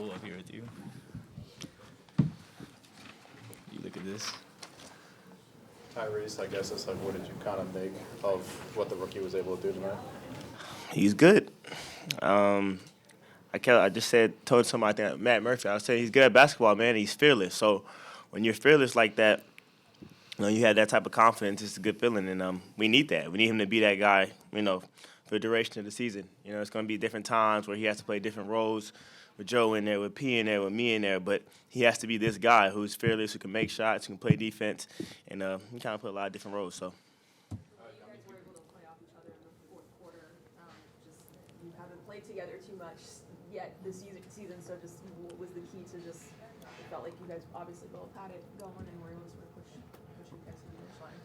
cool up here with you. You look at this. Tyrese, I guess it's like, what did you kind of make of what the rookie was able to do tonight? He's good. I just told somebody, I think Matt Murphy, I said he's good at basketball, man. He's fearless. So when you're fearless like that, you have that type of confidence. It's a good feeling, and we need that. We need him to be that guy, for the duration of the season. It's going to be different times where he has to play different roles with Joe in there, with P in there, with me in there. But he has to be this guy who's fearless, who can make shots, who can play defense, and he kind of play a lot of different roles. So. You guys were able to play off each other in the fourth quarter. You haven't played together too much yet this season. So just what was the key to just? It felt like you guys obviously both had it going and were able to sort of push you guys to the finish line.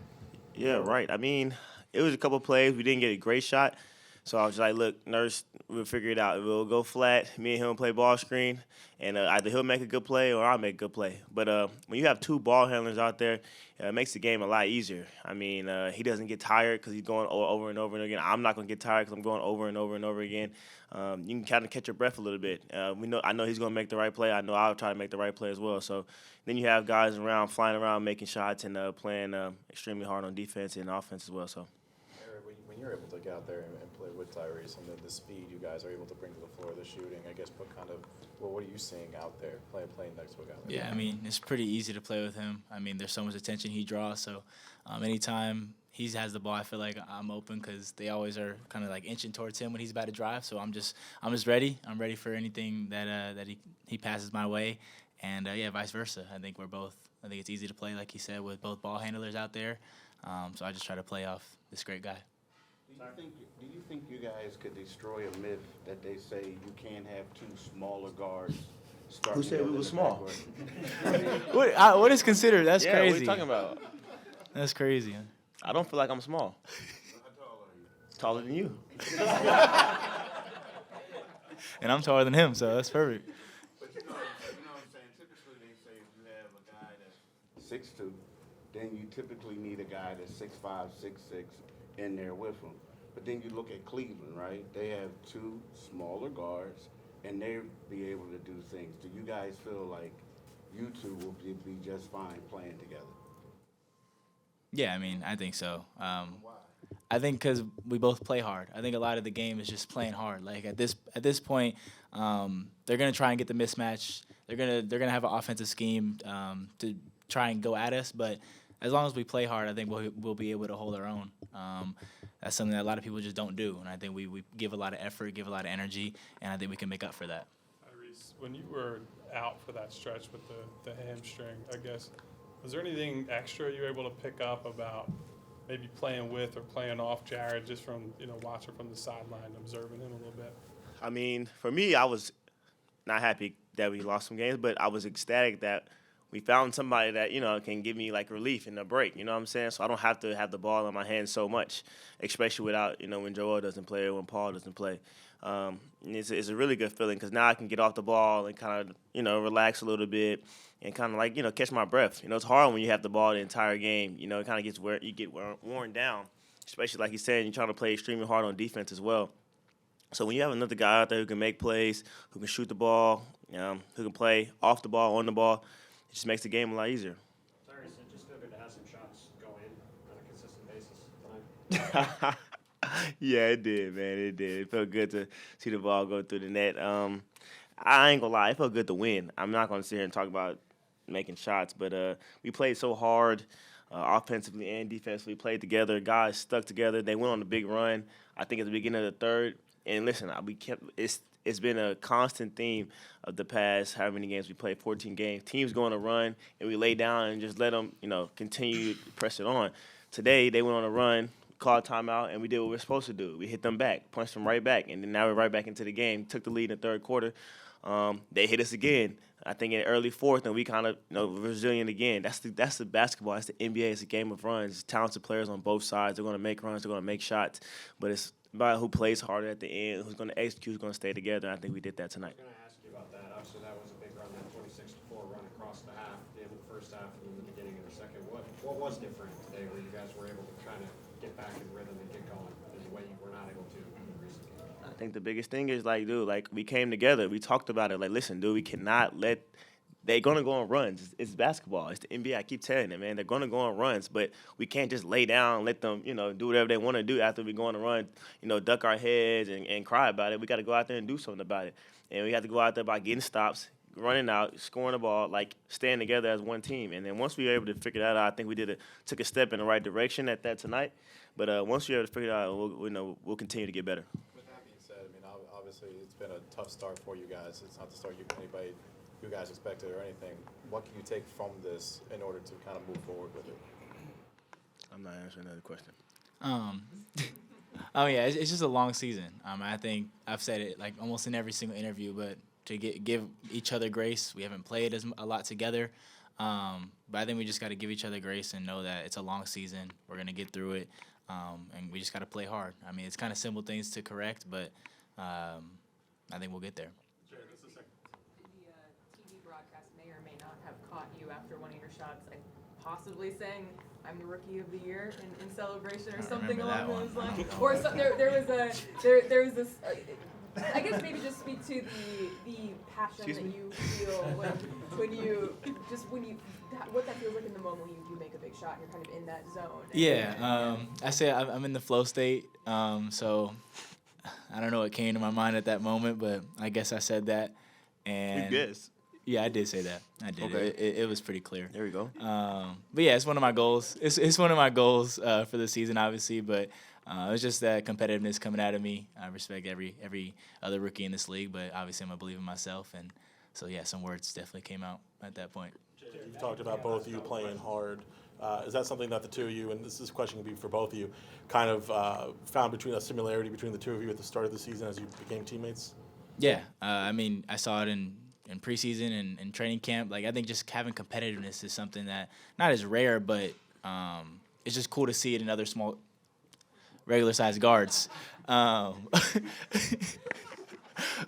Yeah, right. I mean, it was a couple plays. We didn't get a great shot. So I was like, look, Nurse, we'll figure it out. We'll go flat. Me and him play ball screen. And either he'll make a good play or I'll make a good play. But when you have two ball handlers out there, it makes the game a lot easier. I mean, he doesn't get tired because he's going over and over and again. I'm not going to get tired because I'm going over and over and over again. You can kind of catch your breath a little bit. I know he's going to make the right play. I know I'll try to make the right play as well. So then you have guys flying around, making shots and playing extremely hard on defense and offense as well. So. When you're able to get out there and play with Tyrese and the speed you guys are able to bring to the floor, the shooting, I guess, what are you seeing out there playing next to a guy like that? Yeah, I mean, it's pretty easy to play with him. I mean, there's so much attention he draws. So anytime he has the ball, I feel like I'm open because they always are kind of like inching towards him when he's about to drive. So I'm just ready. I'm ready for anything that he passes my way. And, vice versa. I think it's easy to play, like he said, with both ball handlers out there. So I just try to play off this great guy. Do you think you guys could destroy a myth that they say you can't have two smaller guards? Who said we were small? What is considered? That's crazy. What are you talking about? That's crazy. I don't feel like I'm small. How tall are you? Taller than you. And I'm taller than him, so that's perfect. But you know what I'm saying? Typically, they say if you have a guy that's 6'2", then you typically need a guy that's 6'5", 6'6", in there with him. But then you look at Cleveland, right? They have two smaller guards, and they'll be able to do things. Do you guys feel like you two will be just fine playing together? Yeah, I mean, I think so. I think because we both play hard. I think a lot of the game is just playing hard. Like at this point, they're gonna try and get the mismatch. They're gonna have an offensive scheme to try and go at us. But as long as we play hard, I think we'll be able to hold our own. That's something that a lot of people just don't do, and I think we give a lot of effort, give a lot of energy, and I think we can make up for that. Tyrese, when you were out for that stretch with the hamstring, I guess, was there anything extra you were able to pick up about maybe playing with or playing off Jared just from, watching from the sideline, observing him a little bit? I mean, for me, I was not happy that we lost some games, but I was ecstatic that we found somebody that, can give me, like, relief in the break, you know what I'm saying? So I don't have to have the ball in my hands so much, especially without, when Joel doesn't play or when Paul doesn't play. It's a really good feeling because now I can get off the ball and kind of, relax a little bit and kind of, like, catch my breath. It's hard when you have the ball the entire game. It kind of gets worn down, especially, like you said, you're trying to play extremely hard on defense as well. So when you have another guy out there who can make plays, who can shoot the ball, who can play off the ball, on the ball, it just makes the game a lot easier. Tyrese, it just feel good to have some shots go in on a consistent basis tonight. Yeah, it did, man. It did. It felt good to see the ball go through the net. I ain't gonna lie, it felt good to win. I'm not gonna sit here and talk about making shots, but we played so hard, offensively and defensively. Played together. Guys stuck together. They went on a big run. I think at the beginning of the third. And listen, it's been a constant theme of the past however many games we played, 14 games. Teams go on a run, and we lay down and just let them, continue to press it on. Today, they went on a run, called timeout, and we did what we were supposed to do. We hit them back, punched them right back, and then now we're right back into the game. Took the lead in the third quarter. They hit us again. I think in the early fourth, and we kind of resilient again. That's the basketball. That's the NBA. It's a game of runs. It's talented players on both sides. They're going to make runs. They're going to make shots. But it's about who plays harder at the end, who's going to execute, who's going to stay together. I think we did that tonight. I was going to ask you about that. Obviously, that was a big run, that 26-4 run across the half, the end of the first half and the beginning of the second. What was different today where you guys were able to kind of get back in rhythm and get going in a way you were not able to in the recent game? I think the biggest thing is, like, dude, like, we came together. We talked about it. Like, listen, dude, we cannot let – they're going to go on runs. It's basketball. It's the NBA. I keep telling them, man. They're going to go on runs, but we can't just lay down and let them, do whatever they want to do after we go on a run, duck our heads and cry about it. We got to go out there and do something about it. And we have to go out there by getting stops, running out, scoring the ball, like staying together as one team. And then once we were able to figure that out, I think we took a step in the right direction at that tonight. But once we were able to figure it out, we'll continue to get better. With that being said, I mean, obviously it's been a tough start for you guys. It's not the start you guys expected or anything. What can you take from this in order to kind of move forward with it? I'm not answering another question. Oh yeah, it's just a long season. I think I've said it like almost in every single interview, but to give each other grace. We haven't played a lot together, but I think we just got to give each other grace and know that it's a long season. We're gonna get through it, and we just got to play hard. I mean, it's kind of simple things to correct, but I think we'll get there. The TV broadcast may or may not have caught you after one of your shots, like possibly saying, "I'm the rookie of the year" in celebration or something along those lines. Or so, there was this. I guess maybe just speak to the passion that you feel what that feels like in the moment when you make a big shot and you're kind of in that zone. Yeah, I say I'm in the flow state, so I don't know what came to my mind at that moment, but I guess I said that. And You guess. Yeah, I did say that. I did. Okay. It was pretty clear. There we go. But yeah, it's one of my goals. It's one of my goals for the season, obviously. But it's just that competitiveness coming out of me. I respect every other rookie in this league, but obviously I'm gonna believe in myself. And so yeah, some words definitely came out at that point. You've talked about both of you playing hard. Is that something that the two of you, and this question can be for both of you, kind of found between a similarity between the two of you at the start of the season as you became teammates? Yeah, I mean, I saw it in preseason and training camp. Like, I think just having competitiveness is something that not as rare, but it's just cool to see it in other small, regular-sized guards.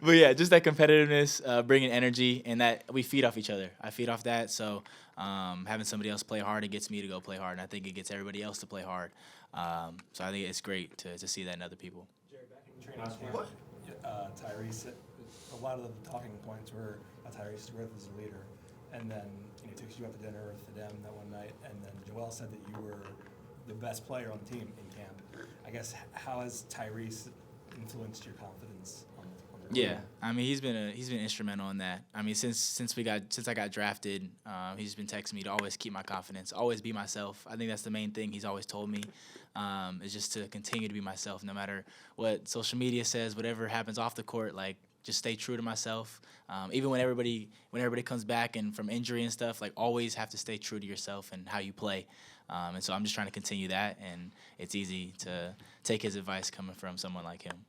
But yeah, just that competitiveness, bringing energy, and that we feed off each other. I feed off that, so having somebody else play hard, it gets me to go play hard, and I think it gets everybody else to play hard. So I think it's great to see that in other people. Jared, back in training camp, Tyrese, a lot of the talking points were Tyrese's growth as a leader, and then he took you out to dinner with them that one night, and then Joel said that you were the best player on the team in camp. I guess how has Tyrese influenced your confidence on the Yeah, I mean he's been instrumental in that. I mean since I got drafted, he's been texting me to always keep my confidence, always be myself. I think that's the main thing he's always told me, is just to continue to be myself, no matter what social media says, whatever happens off the court. Like, just stay true to myself. Even when everybody comes back and from injury and stuff, like, always have to stay true to yourself and how you play. And so I'm just trying to continue that, and it's easy to take his advice coming from someone like him.